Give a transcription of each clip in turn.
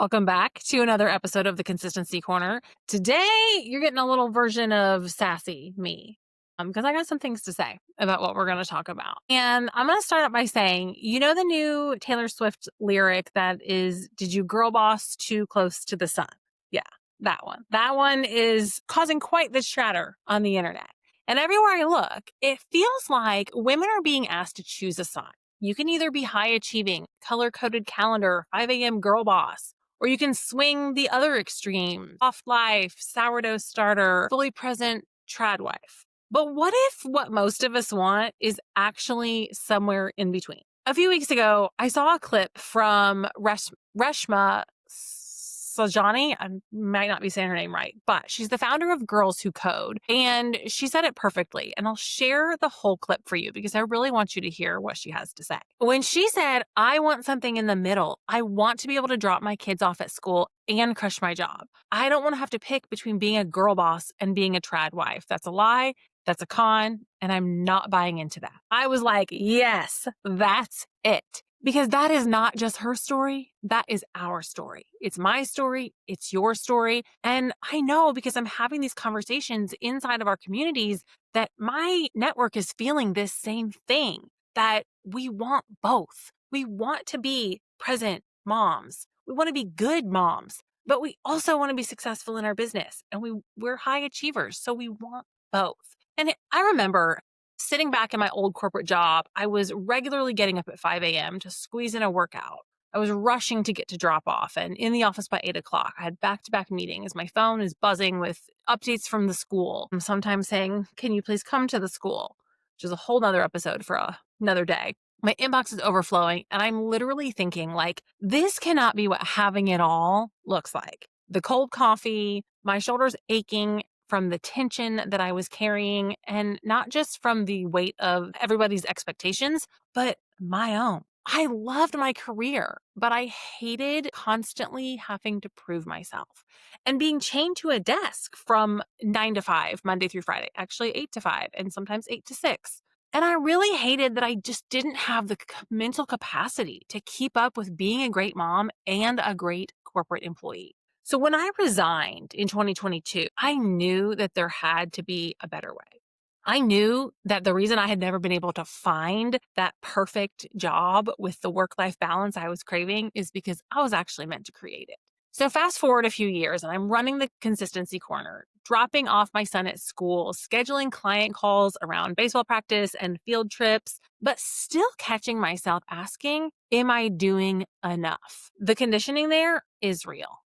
Welcome back to another episode of the Consistency Corner. Today, you're getting a little version of sassy me because I got some things to say about what we're going to talk about. And I'm going to start out by saying, you know, the new Taylor Swift lyric that is, "Did you girl boss too close to the sun?" Yeah, that one. That one is causing quite the chatter on the internet. And everywhere I look, it feels like women are being asked to choose a side. You can either be high achieving, color coded calendar, 5 a.m. girl boss, or you can swing the other extreme, off life, sourdough starter, fully present tradwife. But what if what most of us want is actually somewhere in between? A few weeks ago, I saw a clip from Reshma Sajani. I might not be saying her name right, but she's the founder of Girls Who Code. And she said it perfectly. And I'll share the whole clip for you because I really want you to hear what she has to say. When she said, "I want something in the middle. I want to be able to drop my kids off at school and crush my job. I don't want to have to pick between being a girl boss and being a trad wife." That's a lie. That's a con. And I'm not buying into that. I was like, yes, that's it. Because that is not just her story. That is our story. It's my story. It's your story. And I know because I'm having these conversations inside of our communities that my network is feeling this same thing, that we want both. We want to be present moms. We want to be good moms, but we also want to be successful in our business. And we're high achievers. So we want both. And I remember sitting back in my old corporate job, I was regularly getting up at 5 a.m. to squeeze in a workout. I was rushing to get to drop off and in the office by 8 o'clock. I had back-to-back meetings. My phone is buzzing with updates from the school. I'm sometimes saying, "Can you please come to the school?" Which is a whole nother episode for another day. My inbox is overflowing and I'm literally thinking like, this cannot be what having it all looks like. The cold coffee, my shoulders aching from the tension that I was carrying, and not just from the weight of everybody's expectations, but my own. I loved my career, but I hated constantly having to prove myself and being chained to a desk from 9 to 5, Monday through Friday, actually 8 to 5, and sometimes 8 to 6. And I really hated that I just didn't have the mental capacity to keep up with being a great mom and a great corporate employee. So when I resigned in 2022, I knew that there had to be a better way. I knew that the reason I had never been able to find that perfect job with the work-life balance I was craving is because I was actually meant to create it. So fast forward a few years and I'm running the Consistency Corner, dropping off my son at school, scheduling client calls around baseball practice and field trips, but still catching myself asking, am I doing enough? The conditioning there is real.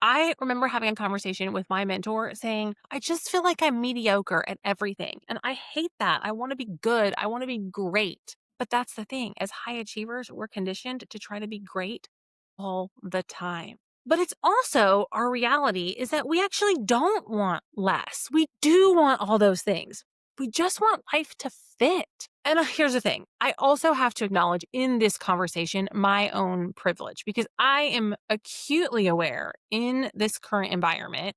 I remember having a conversation with my mentor saying, "I just feel like I'm mediocre at everything. And I hate that. I want to be good. I want to be great." But that's the thing. As high achievers, we're conditioned to try to be great all the time. But it's also our reality is that we actually don't want less. We do want all those things. We just want life to fit. And here's the thing. I also have to acknowledge in this conversation my own privilege because I am acutely aware in this current environment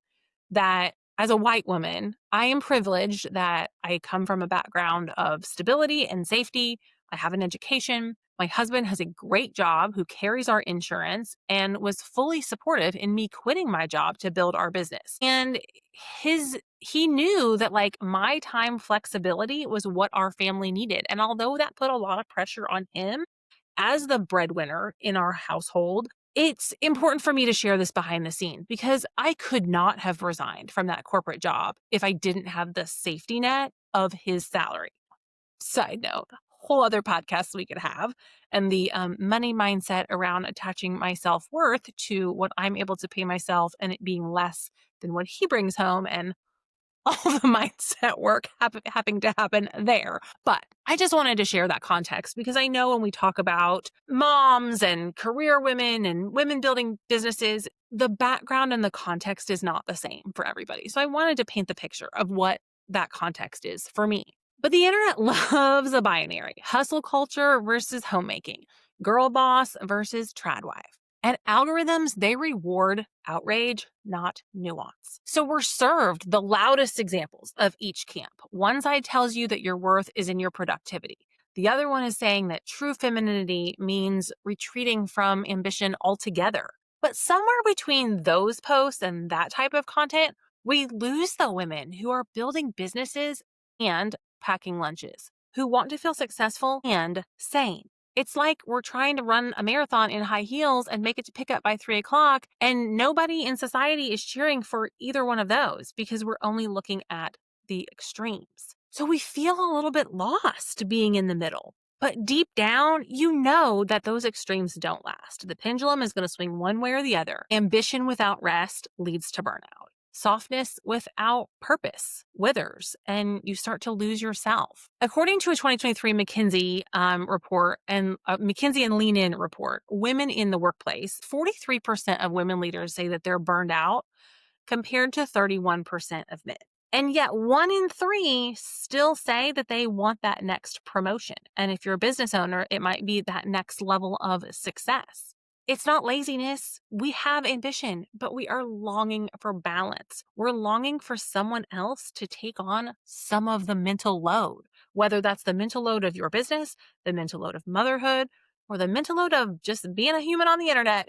that as a white woman, I am privileged that I come from a background of stability and safety. I have an education. My husband has a great job who carries our insurance and was fully supportive in me quitting my job to build our business. And he knew that like my time flexibility was what our family needed. And although that put a lot of pressure on him as the breadwinner in our household, it's important for me to share this behind the scenes because I could not have resigned from that corporate job if I didn't have the safety net of his salary. Side note, whole other podcast we could have, and the money mindset around attaching my self-worth to what I'm able to pay myself and it being less than what he brings home, and all the mindset work having to happen there. But I just wanted to share that context because I know when we talk about moms and career women and women building businesses, the background and the context is not the same for everybody. So I wanted to paint the picture of what that context is for me. But the internet loves a binary: hustle culture versus homemaking, girl boss versus tradwife. And algorithms, they reward outrage, not nuance. So we're served the loudest examples of each camp. One side tells you that your worth is in your productivity. The other one is saying that true femininity means retreating from ambition altogether. But somewhere between those posts and that type of content, we lose the women who are building businesses and packing lunches, who want to feel successful and sane. It's like we're trying to run a marathon in high heels and make it to pick up by 3 o'clock, and nobody in society is cheering for either one of those because we're only looking at the extremes. So we feel a little bit lost being in the middle. But deep down, you know that those extremes don't last. The pendulum is going to swing one way or the other. Ambition without rest leads to burnout. Softness without purpose withers, and you start to lose yourself. According to a 2023 McKinsey report and McKinsey and Lean In report, women in the workplace, 43% of women leaders say that they're burned out compared to 31% of men. And yet 1 in 3 still say that they want that next promotion. And if you're a business owner, it might be that next level of success. It's not laziness. We have ambition, but we are longing for balance. We're longing for someone else to take on some of the mental load, whether that's the mental load of your business, the mental load of motherhood, or the mental load of just being a human on the internet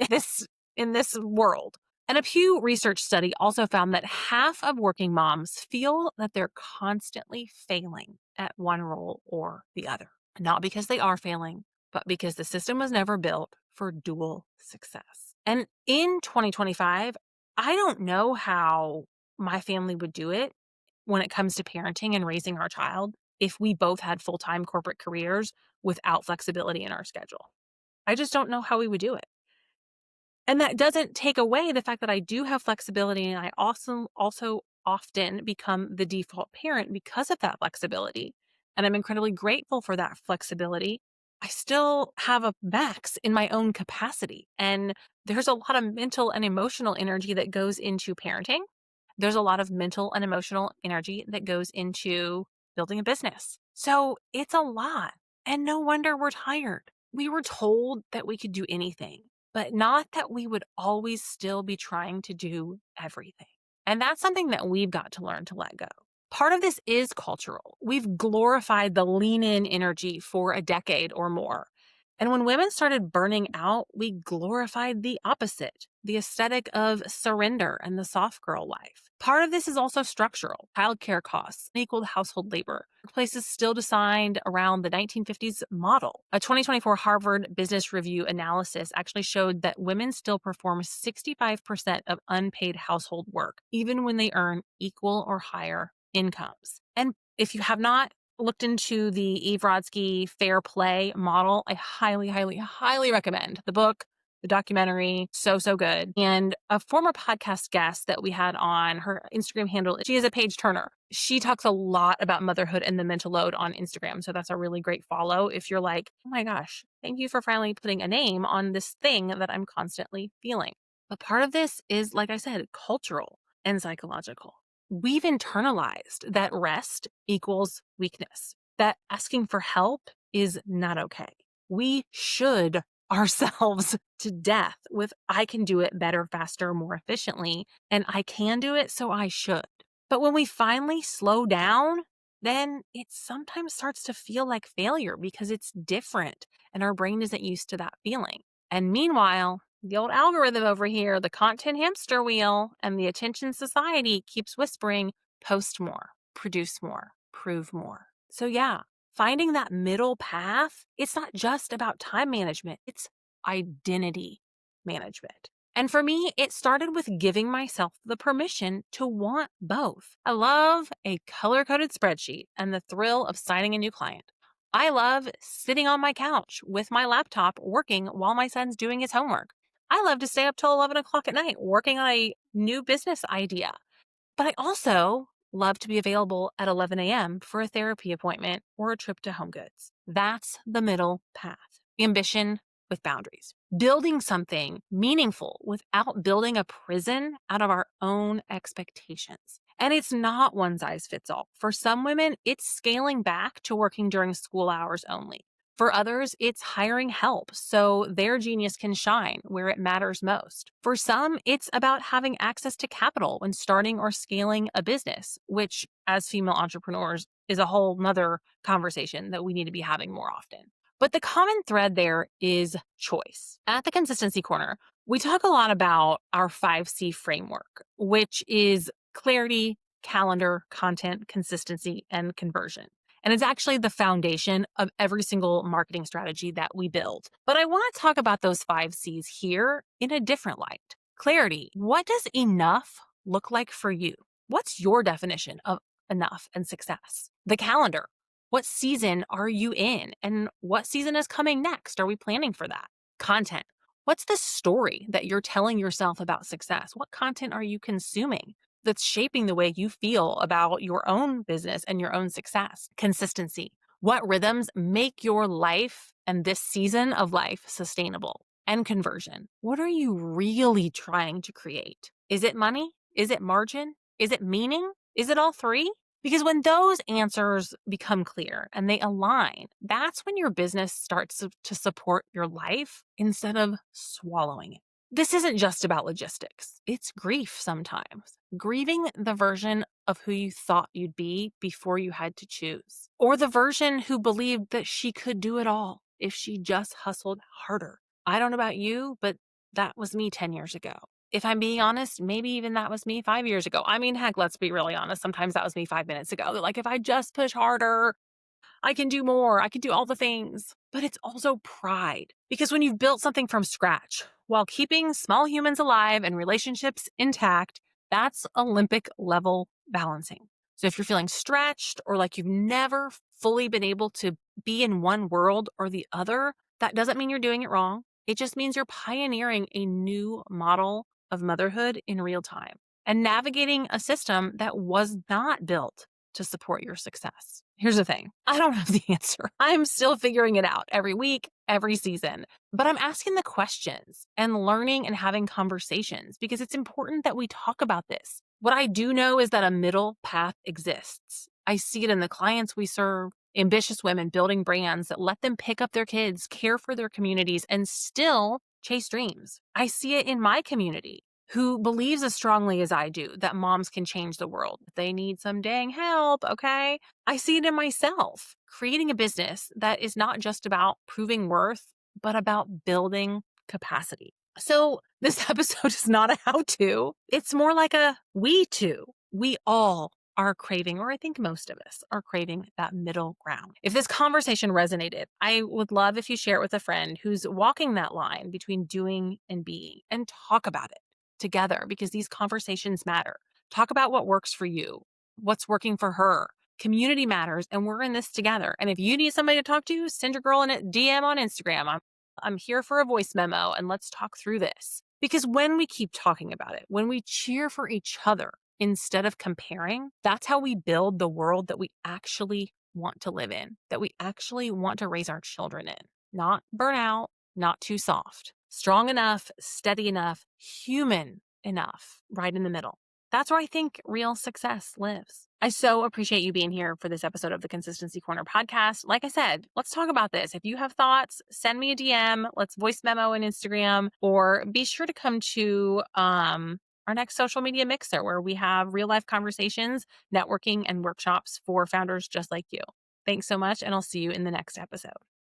in this world. And a Pew Research study also found that half of working moms feel that they're constantly failing at one role or the other. Not because they are failing, but because the system was never built for dual success. And in 2025, I don't know how my family would do it when it comes to parenting and raising our child if we both had full-time corporate careers without flexibility in our schedule. I just don't know how we would do it. And that doesn't take away the fact that I do have flexibility, and I also often become the default parent because of that flexibility. And I'm incredibly grateful for that flexibility. I still have a max in my own capacity. And there's a lot of mental and emotional energy that goes into parenting. There's a lot of mental and emotional energy that goes into building a business. So it's a lot. And no wonder we're tired. We were told that we could do anything, but not that we would always still be trying to do everything. And that's something that we've got to learn to let go. Part of this is cultural. We've glorified the lean in energy for a decade or more. And when women started burning out, we glorified the opposite, the aesthetic of surrender and the soft girl life. Part of this is also structural. Childcare costs equal household labor. Workplaces still designed around the 1950s model. A 2024 Harvard Business Review analysis actually showed that women still perform 65% of unpaid household work, even when they earn equal or higher incomes. And if you have not looked into the Eve Rodsky Fair Play model, I highly, highly, highly recommend the book, the documentary. So good. And a former podcast guest that we had on, her Instagram handle, she is a page turner. She talks a lot about motherhood and the mental load on Instagram. So that's a really great follow if you're like, oh my gosh, thank you for finally putting a name on this thing that I'm constantly feeling. But part of this is, like I said, cultural and psychological. We've internalized that rest equals weakness, that asking for help is not okay. We should ourselves to death with, I can do it better, faster, more efficiently, and I can do it, so I should. But when we finally slow down, then it sometimes starts to feel like failure because it's different and our brain isn't used to that feeling. And meanwhile, the old algorithm over here, the content hamster wheel, and the attention society keeps whispering, post more, produce more, prove more. So yeah, finding that middle path, it's not just about time management, it's identity management. And for me, it started with giving myself the permission to want both. I love a color-coded spreadsheet and the thrill of signing a new client. I love sitting on my couch with my laptop working while my son's doing his homework. I love to stay up till 11 o'clock at night working on a new business idea. But I also love to be available at 11 a.m. for a therapy appointment or a trip to Home Goods. That's the middle path. Ambition with boundaries. Building something meaningful without building a prison out of our own expectations. And it's not one size fits all. For some women, it's scaling back to working during school hours only. For others, it's hiring help so their genius can shine where it matters most. For some, it's about having access to capital when starting or scaling a business, which as female entrepreneurs is a whole nother conversation that we need to be having more often. But the common thread there is choice. At the Consistency Corner, We talk a lot about our 5C framework, which is clarity, calendar, content, consistency, and conversion. And it's actually the foundation of every single marketing strategy that we build. But I want to talk about those 5Cs here in a different light. Clarity. What does enough look like for you? What's your definition of enough and success? The calendar. What season are you in? And what season is coming next? Are we planning for that? Content. What's the story that you're telling yourself about success? What content are you consuming that's shaping the way you feel about your own business and your own success? Consistency. What rhythms make your life and this season of life sustainable? And conversion. What are you really trying to create? Is it money? Is it margin? Is it meaning? Is it all three? Because when those answers become clear and they align, that's when your business starts to support your life instead of swallowing it. This isn't just about logistics. It's grief sometimes. Grieving the version of who you thought you'd be before you had to choose, or the version who believed that she could do it all if she just hustled harder. I don't know about you, but that was me 10 years ago. If I'm being honest, maybe even that was me 5 years ago. I mean, heck, let's be really honest. Sometimes that was me 5 minutes ago. Like, if I just push harder, I can do more. I can do all the things. But it's also pride. Because when you've built something from scratch while keeping small humans alive and relationships intact, that's Olympic level balancing. So if you're feeling stretched or like you've never fully been able to be in one world or the other, that doesn't mean you're doing it wrong. It just means you're pioneering a new model of motherhood in real time and navigating a system that was not built to support your success. Here's the thing. I don't have the answer. I'm still figuring it out every week, every season, but I'm asking the questions and learning and having conversations because it's important that we talk about this. What I do know is that a middle path exists. I see it in the clients we serve, ambitious women building brands that let them pick up their kids, care for their communities, and still chase dreams. I see it in my community who believes as strongly as I do that moms can change the world. They need some dang help, okay? I see it in myself, creating a business that is not just about proving worth, but about building capacity. So this episode is not a how-to. It's more like a we-to. We all are craving, or I think most of us are craving that middle ground. If this conversation resonated, I would love if you share it with a friend who's walking that line between doing and being and talk about it together because these conversations matter. Talk about what works for you, what's working for her. Community matters, and we're in this together. And if you need somebody to talk to, send your girl a DM on Instagram. I'm here for a voice memo, and let's talk through this. Because when we keep talking about it, when we cheer for each other instead of comparing, that's how we build the world that we actually want to live in, that we actually want to raise our children in. Not burnout, not too soft. Strong enough, steady enough, human enough, right in the middle. That's where I think real success lives. I so appreciate you being here for this episode of the Consistency Corner podcast. Like I said, let's talk about this. If you have thoughts, send me a DM. Let's voice memo on Instagram, or be sure to come to our next social media mixer where we have real life conversations, networking, and workshops for founders just like you. Thanks so much, and I'll see you in the next episode.